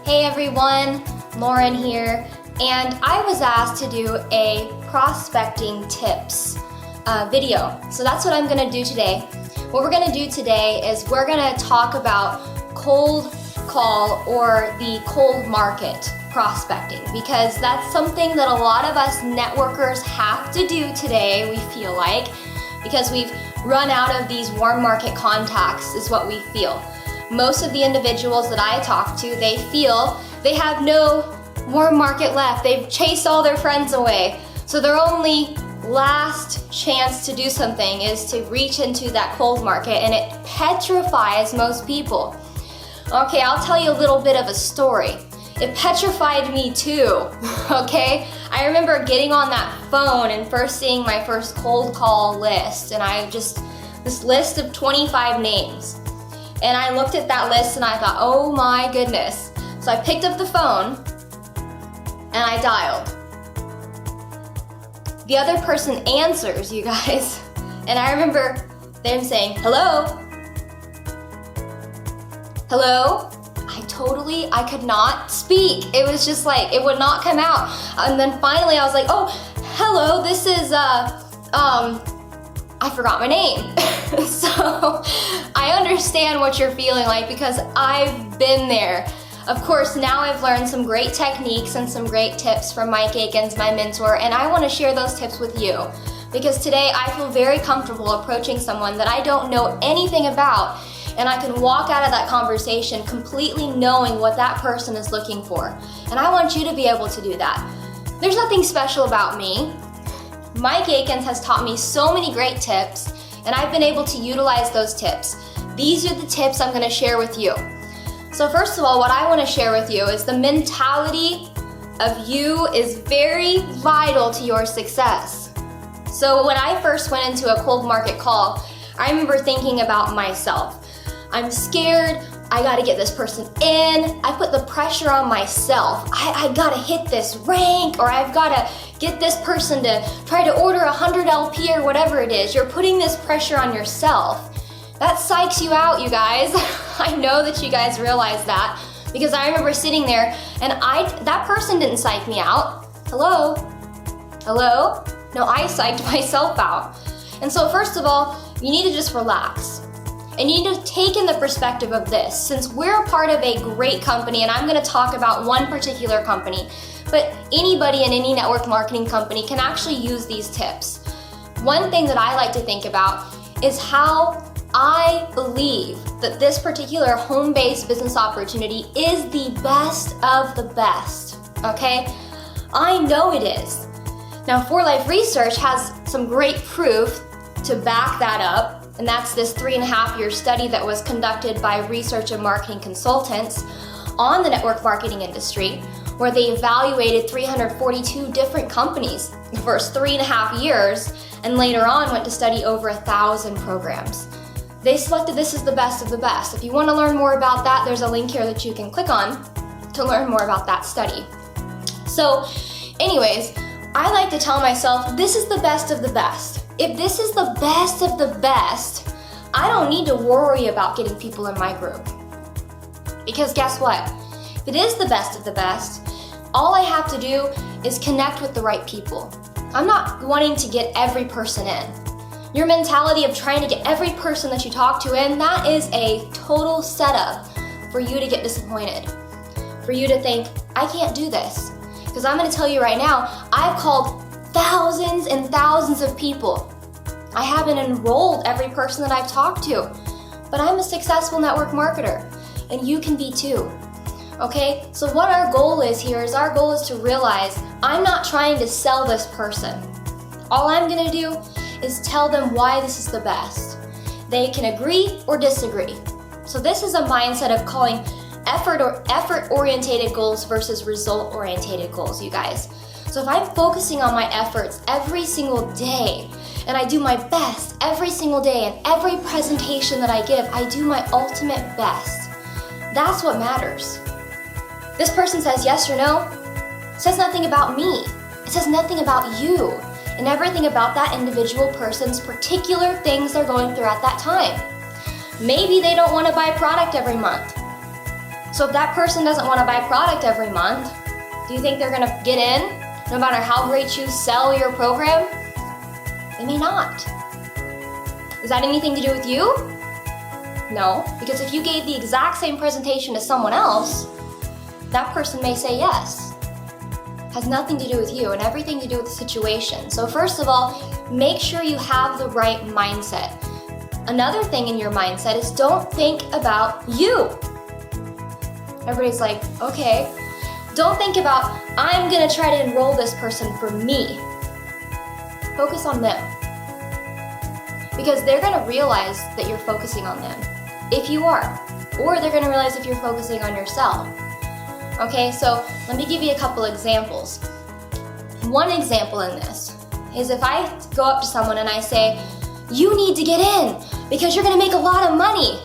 Hey everyone, Lauren here, and I was asked to do a prospecting tips video. So that's what I'm gonna do today. What we're gonna do today is we're gonna talk about cold call or the cold market prospecting, because that's something that a lot of us networkers have to do today, we feel like, because we've run out of these warm market contacts is what we feel. Most of the individuals that I talk to, they feel they have no warm market left. They've chased all their friends away. So their only last chance to do something is to reach into that cold market, and it petrifies most people. Okay, I'll tell you a little bit of a story. It petrified me too, okay? I remember getting on that phone and first seeing my first cold call list, and this list of 25 names. And I looked at that list and I thought, oh my goodness. So I picked up the phone and I dialed. The other person answers, you guys. And I remember them saying, hello? Hello? I could not speak. It was just like, it would not come out. And then finally I was like, oh, hello, this is, I forgot my name. So I understand what you're feeling like because I've been there. Of course, now I've learned some great techniques and some great tips from Mike Akins, my mentor, and I want to share those tips with you because today I feel very comfortable approaching someone that I don't know anything about, and I can walk out of that conversation completely knowing what that person is looking for. And I want you to be able to do that. There's nothing special about me. Mike Akins has taught me so many great tips, and I've been able to utilize those tips. These are the tips I'm gonna share with you. So first of all, what I wanna share with you is the mentality of you is very vital to your success. So when I first went into a cold market call, I remember thinking about myself. I'm scared, I gotta get this person in. I put the pressure on myself. I gotta hit this rank, or I've gotta get this person to try to order 100 LP or whatever it is. You're putting this pressure on yourself. That psychs you out, you guys. I know that you guys realize that because I remember sitting there and that person didn't psych me out. Hello? Hello? No, I psyched myself out. And so first of all, you need to just relax. And you need to take in the perspective of this. Since we're a part of a great company, and I'm gonna talk about one particular company, but anybody in any network marketing company can actually use these tips. One thing that I like to think about is how I believe that this particular home-based business opportunity is the best of the best, okay? I know it is. Now, 4Life Research has some great proof to back that up, and that's this 3.5-year study that was conducted by research and marketing consultants on the network marketing industry, where they evaluated 342 different companies the first 3.5 years, and later on went to study over 1,000 programs. They selected this as the best of the best. If you want to learn more about that, there's a link here that you can click on to learn more about that study. So anyways, I like to tell myself, this is the best of the best. If this is the best of the best, I don't need to worry about getting people in my group. Because guess what? If it is the best of the best, all I have to do is connect with the right people. I'm not wanting to get every person in. Your mentality of trying to get every person that you talk to in, that is a total setup for you to get disappointed. For you to think, I can't do this. Because I'm gonna tell you right now, I've called thousands and thousands of people. I haven't enrolled every person that I've talked to, but I'm a successful network marketer, and you can be too. Okay, so what our goal is here is our goal is to realize I'm not trying to sell this person. All I'm gonna do is tell them why this is the best. They can agree or disagree. So this is a mindset of calling effort-oriented goals versus result-oriented goals, you guys. So if I'm focusing on my efforts every single day, and I do my best every single day, and every presentation that I give, I do my ultimate best. That's what matters. This person says yes or no, it says nothing about me. It says nothing about you, and everything about that individual person's particular things they're going through at that time. Maybe they don't want to buy a product every month. So if that person doesn't want to buy product every month, do you think they're gonna get in no matter how great you sell your program? They may not. Is that anything to do with you? No, because if you gave the exact same presentation to someone else, that person may say yes. Has nothing to do with you and everything to do with the situation. So first of all, make sure you have the right mindset. Another thing in your mindset is don't think about you. Everybody's like, okay. Don't think about, I'm gonna try to enroll this person for me. Focus on them. Because they're gonna realize that you're focusing on them, if you are. Or they're gonna realize if you're focusing on yourself. Okay, so let me give you a couple examples. One example in this is if I go up to someone and I say, you need to get in because you're gonna make a lot of money.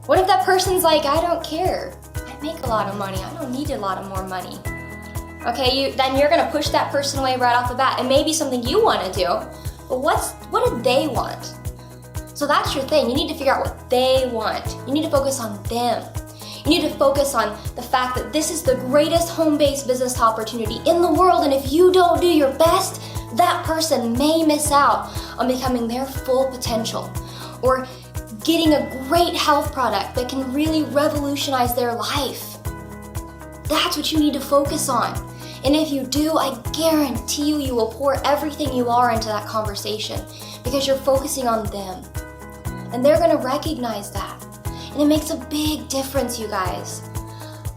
What if that person's like, I don't care. I make a lot of money. I don't need a lot of more money. Okay, then you're gonna push that person away right off the bat. It may be something you wanna do, but what do they want? So that's your thing. You need to figure out what they want. You need to focus on them. You need to focus on the fact that this is the greatest home-based business opportunity in the world, and if you don't do your best, that person may miss out on becoming their full potential or getting a great health product that can really revolutionize their life. That's what you need to focus on. And if you do, I guarantee you will pour everything you are into that conversation because you're focusing on them. And they're gonna recognize that. And it makes a big difference, you guys.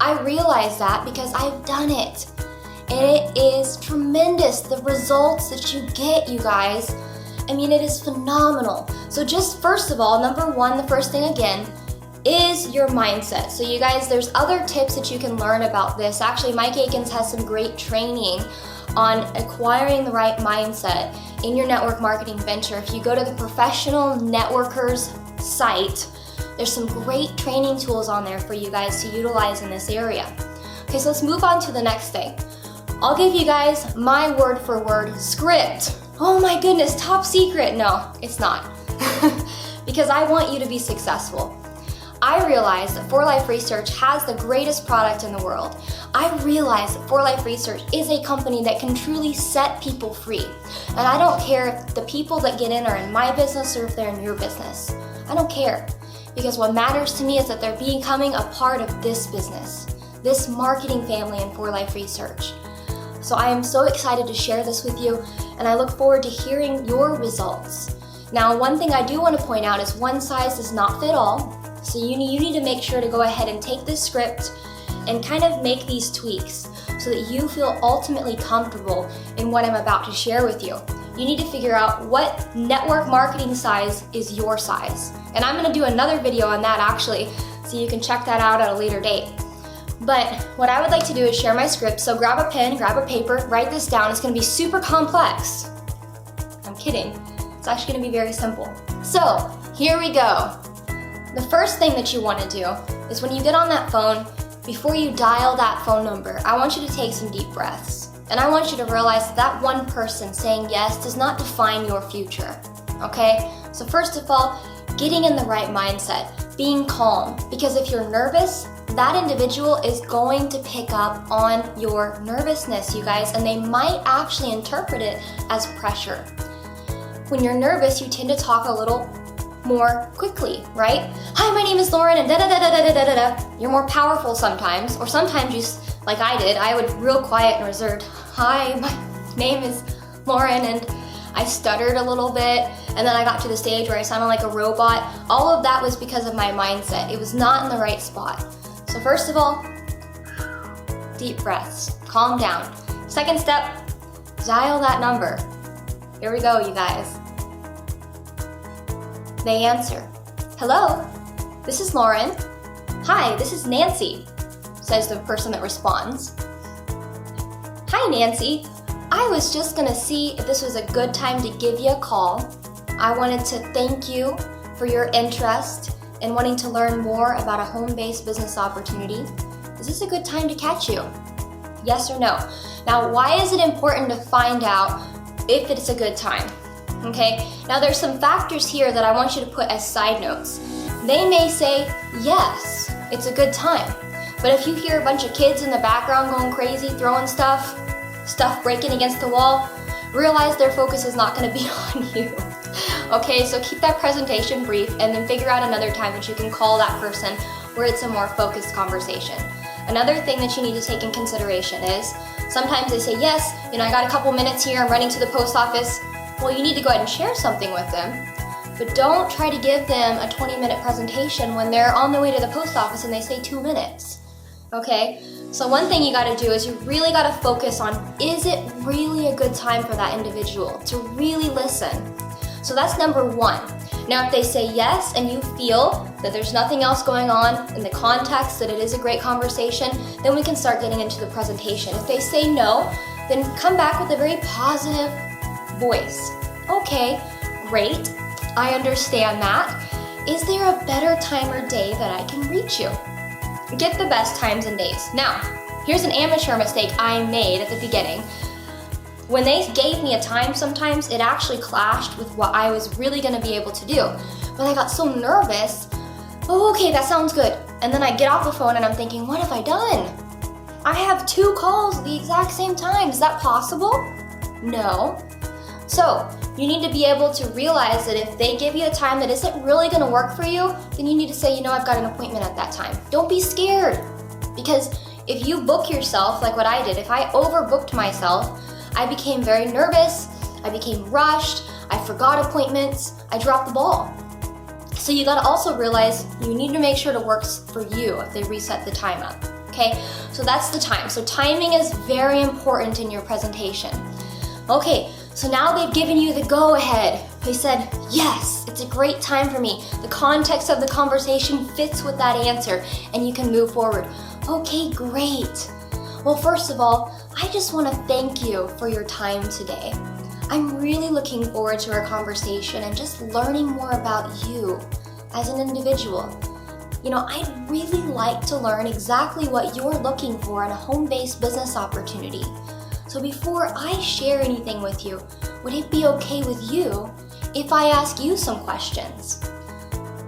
I realize that because I've done it. And it is tremendous, the results that you get, you guys. I mean, it is phenomenal. So just first of all, number one, the first thing again, is your mindset. So you guys, there's other tips that you can learn about this. Actually, Mike Akins has some great training on acquiring the right mindset in your network marketing venture. If you go to the Professional Networkers site, there's some great training tools on there for you guys to utilize in this area. Okay, so let's move on to the next thing. I'll give you guys my word for word script. Oh my goodness, top secret. No, it's not. Because I want you to be successful. I realize that For Life Research has the greatest product in the world. I realize that For Life Research is a company that can truly set people free. And I don't care if the people that get in are in my business or if they're in your business. I don't care. Because what matters to me is that they're becoming a part of this business, this marketing family in For Life Research. So I am so excited to share this with you, and I look forward to hearing your results. Now, one thing I do want to point out is one size does not fit all. So you need to make sure to go ahead and take this script and kind of make these tweaks so that you feel ultimately comfortable in what I'm about to share with you. You need to figure out what network marketing size is your size. And I'm gonna do another video on that actually, so you can check that out at a later date. But what I would like to do is share my script. So grab a pen, grab a paper, write this down. It's gonna be super complex. I'm kidding. It's actually gonna be very simple. So here we go. The first thing that you wanna do is when you get on that phone, before you dial that phone number, I want you to take some deep breaths. And I want you to realize that that one person saying yes does not define your future, okay? So first of all, getting in the right mindset, being calm, because if you're nervous, that individual is going to pick up on your nervousness, you guys, and they might actually interpret it as pressure. When you're nervous, you tend to talk a little more quickly, right? Hi, my name is Lauren, and da-da-da-da-da-da-da-da. You're more powerful sometimes, or sometimes you, like I did, I would real quiet and reserved. Hi, my name is Lauren, and I stuttered a little bit, and then I got to the stage where I sounded like a robot. All of that was because of my mindset. It was not in the right spot. So first of all, deep breaths, calm down. Second step, dial that number. Here we go, you guys. They answer. Hello, this is Lauren. Hi, this is Nancy, says the person that responds. Hi, Nancy. I was just gonna see if this was a good time to give you a call. I wanted to thank you for your interest in wanting to learn more about a home-based business opportunity. Is this a good time to catch you? Yes or no? Now, why is it important to find out if it's a good time? Okay, now there's some factors here that I want you to put as side notes. They may say yes, it's a good time. But if you hear a bunch of kids in the background going crazy, throwing stuff breaking against the wall, realize their focus is not going to be on you. Okay, so keep that presentation brief and then figure out another time that you can call that person where it's a more focused conversation. Another thing that you need to take in consideration is sometimes they say, yes, I got a couple minutes here, I'm running to the post office. Well, you need to go ahead and share something with them, but don't try to give them a 20-minute presentation when they're on the way to the post office and they say 2 minutes. Okay, so one thing you gotta do is you really gotta focus on, is it really a good time for that individual to really listen? So that's number one. Now, if they say yes and you feel that there's nothing else going on in the context, that it is a great conversation, then we can start getting into the presentation. If they say no, then come back with a very positive voice. Okay, great, I understand that. Is there a better time or day that I can reach you? Get the best times and days. Now, here's an amateur mistake I made at the beginning. When they gave me a time, sometimes it actually clashed with what I was really gonna be able to do. But I got so nervous, oh, okay, that sounds good. And then I get off the phone and I'm thinking, what have I done? I have 2 calls at the exact same time. Is that possible? No. So, you need to be able to realize that if they give you a time that isn't really gonna work for you, then you need to say, I've got an appointment at that time. Don't be scared. Because if you book yourself like what I did, if I overbooked myself, I became very nervous, I became rushed, I forgot appointments, I dropped the ball. So you gotta also realize you need to make sure it works for you if they reset the time up, okay? So that's the time. So timing is very important in your presentation. Okay, so now they've given you the go-ahead. They said, yes, it's a great time for me. The context of the conversation fits with that answer and you can move forward. Okay, great. Well, first of all, I just want to thank you for your time today. I'm really looking forward to our conversation and just learning more about you as an individual. I'd really like to learn exactly what you're looking for in a home-based business opportunity. So before I share anything with you, would it be okay with you if I ask you some questions?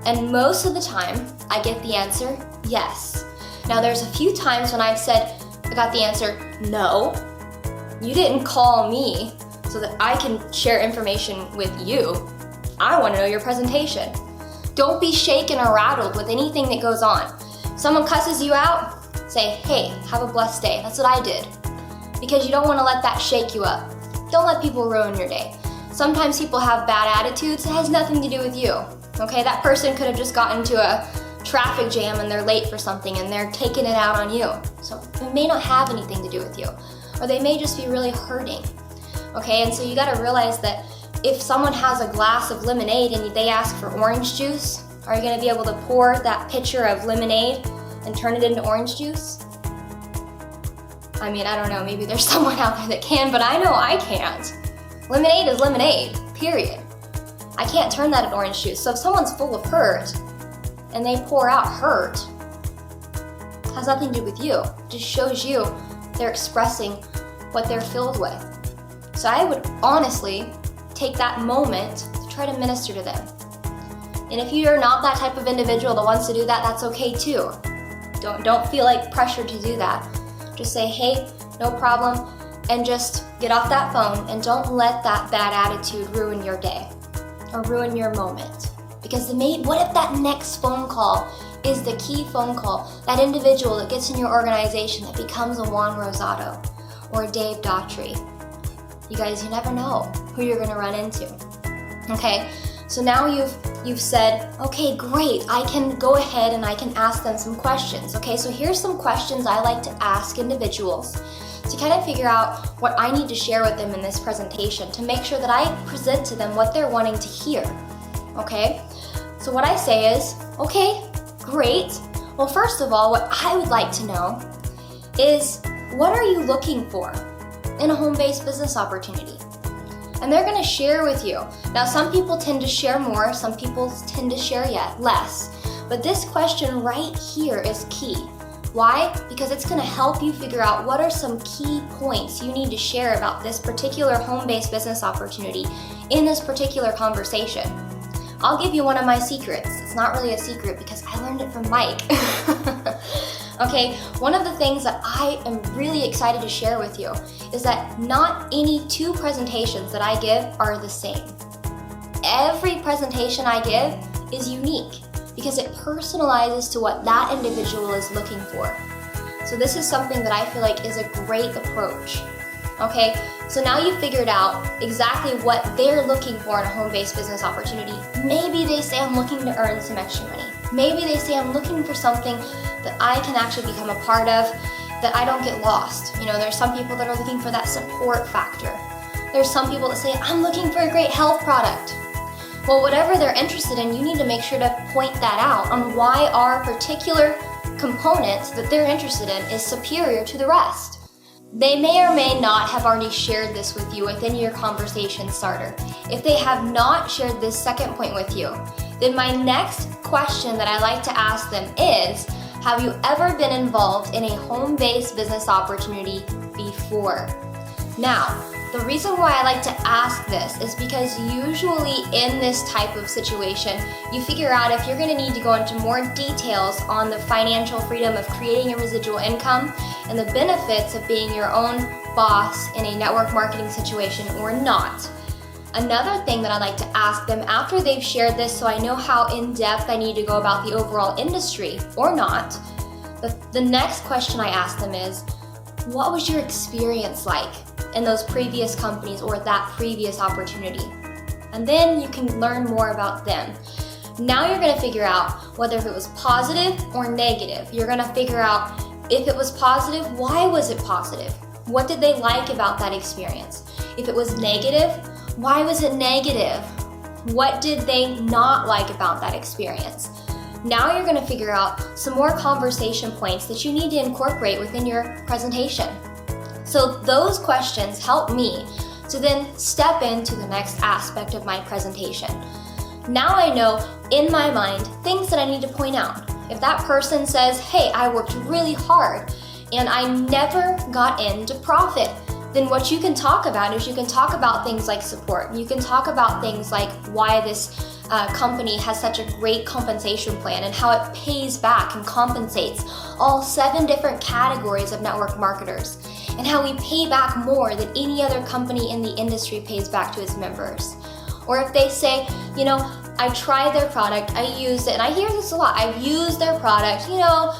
And most of the time, I get the answer, yes. Now there's a few times when I've said, I got the answer, no. You didn't call me so that I can share information with you. I want to know your presentation. Don't be shaken or rattled with anything that goes on. Someone cusses you out, say, hey, have a blessed day. That's what I did. Because you don't want to let that shake you up. Don't let people ruin your day. Sometimes people have bad attitudes. It has nothing to do with you. Okay, that person could have just gotten into a traffic jam and they're late for something and they're taking it out on you. So it may not have anything to do with you. Or they may just be really hurting. Okay, and so you gotta realize that if someone has a glass of lemonade and they ask for orange juice, are you gonna be able to pour that pitcher of lemonade and turn it into orange juice? I don't know, maybe there's someone out there that can, but I know I can't. Lemonade is lemonade, period. I can't turn that into orange juice. So if someone's full of hurt and they pour out hurt, it has nothing to do with you. It just shows you they're expressing what they're filled with. So I would honestly take that moment to try to minister to them. And if you're not that type of individual that wants to do that, that's okay too. Don't feel like pressured to do that. Just say, hey, no problem, and just get off that phone and don't let that bad attitude ruin your day or ruin your moment. Because what if that next phone call is the key phone call, that individual that gets in your organization that becomes a Juan Rosado or a Dave Daughtry? You guys, you never know who you're gonna run into. Okay, so now you've said, okay, great, I can go ahead and I can ask them some questions. Okay, so here's some questions I like to ask individuals to kind of figure out what I need to share with them in this presentation to make sure that I present to them what they're wanting to hear. Okay, so what I say is, okay, great. Well, first of all, what I would like to know is, what are you looking for in a home-based business opportunity? And they're gonna share with you. Now, some people tend to share more, some people tend to share less. But this question right here is key. Why? Because it's gonna help you figure out what are some key points you need to share about this particular home-based business opportunity in this particular conversation. I'll give you one of my secrets. it's not really a secret because I learned it from Mike. Okay, one of the things that I am really excited to share with you is that not any two presentations that I give are the same. Every presentation I give is unique because it personalizes to what that individual is looking for. So this is something that I feel like is a great approach. Okay, so now you've figured out exactly what they're looking for in a home-based business opportunity. Maybe they say, I'm looking to earn some extra money. Maybe they say, I'm looking for something that I can actually become a part of, that I don't get lost. You know, there's some people that are looking for that support factor. There's some people that say, I'm looking for a great health product. Well, whatever they're interested in, you need to make sure to point that out on why our particular component that they're interested in is superior to the rest. They may or may not have already shared this with you within your conversation starter. If they have not shared this second point with you, then my next question that I like to ask them is, have you ever been involved in a home-based business opportunity before? Now, the reason why I like to ask this is because usually in this type of situation, you figure out if you're going to need to go into more details on the financial freedom of creating a residual income and the benefits of being your own boss in a network marketing situation or not. Another thing that I like to ask them after they've shared this, so I know how in-depth I need to go about the overall industry or not, the next question I ask them is, what was your experience like in those previous companies or that previous opportunity? And then you can learn more about them. Now you're going to figure out whether if it was positive or negative. You're going to figure out if it was positive, why was it positive? What did they like about that experience? If it was negative, why was it negative? What did they not like about that experience? Now you're going to figure out some more conversation points that you need to incorporate within your presentation. So those questions help me to then step into the next aspect of my presentation. Now I know in my mind things that I need to point out. If that person says, hey, I worked really hard and I never got into profit, then what you can talk about is you can talk about things like support. You can talk about things like why this company has such a great compensation plan and how it pays back and compensates all 7 different categories of network marketers, and how we pay back more than any other company in the industry pays back to its members. Or if they say, you know, I tried their product, I used it, and I hear this a lot, I've used their product, you know,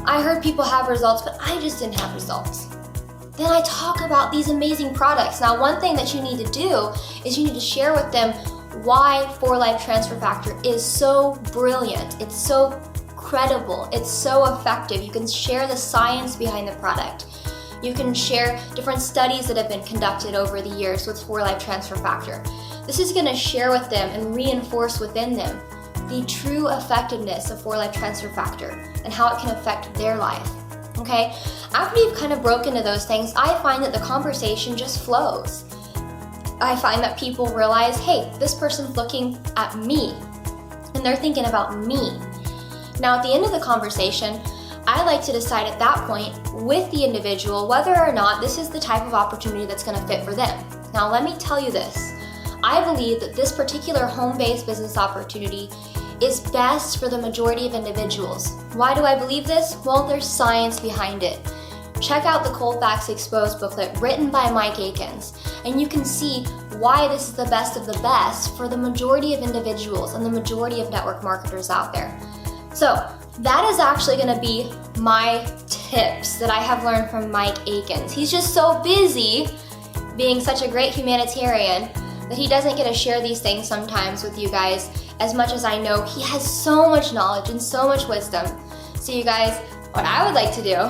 I heard people have results, but I just didn't have results. Then I talk about these amazing products. Now, one thing that you need to do is you need to share with them why 4Life Transfer Factor is so brilliant, it's so credible, it's so effective. You can share the science behind the product. You can share different studies that have been conducted over the years with 4Life Transfer Factor. This is going to share with them and reinforce within them the true effectiveness of 4Life Transfer Factor and how it can affect their life. Okay? After you've kind of broken into those things, I find that the conversation just flows. I find that people realize, hey, this person's looking at me and they're thinking about me. Now, at the end of the conversation, I like to decide at that point with the individual whether or not this is the type of opportunity that's going to fit for them. Now, let me tell you this. I believe that this particular home-based business opportunity is best for the majority of individuals. Why do I believe this? Well, there's science behind it. Check out the Cold Facts Exposed booklet written by Mike Akins, and you can see why this is the best of the best for the majority of individuals and the majority of network marketers out there. So that is actually going to be my tips that I have learned from Mike Akins. He's just so busy being such a great humanitarian that he doesn't get to share these things sometimes with you guys as much as I know. He has so much knowledge and so much wisdom. So you guys, what I would like to do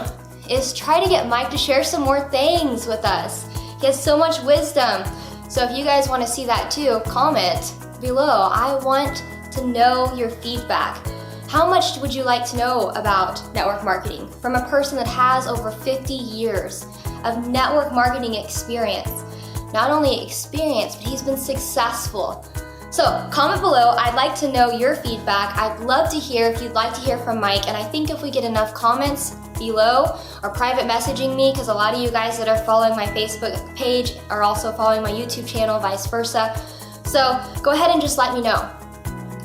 is try to get Mike to share some more things with us. He has so much wisdom. So if you guys want to see that too, comment below. I want to know your feedback. How much would you like to know about network marketing from a person that has over 50 years of network marketing experience? Not only experience, but he's been successful. So comment below. I'd like to know your feedback. I'd love to hear if you'd like to hear from Mike. And I think if we get enough comments below or private messaging me, because a lot of you guys that are following my Facebook page are also following my YouTube channel, vice versa. So go ahead and just let me know.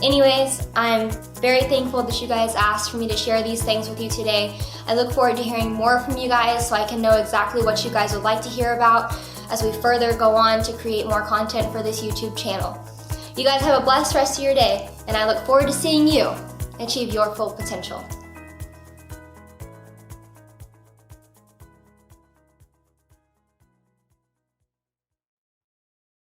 Anyways, I'm very thankful that you guys asked for me to share these things with you today. I look forward to hearing more from you guys so I can know exactly what you guys would like to hear about as we further go on to create more content for this YouTube channel. You guys have a blessed rest of your day, and I look forward to seeing you achieve your full potential.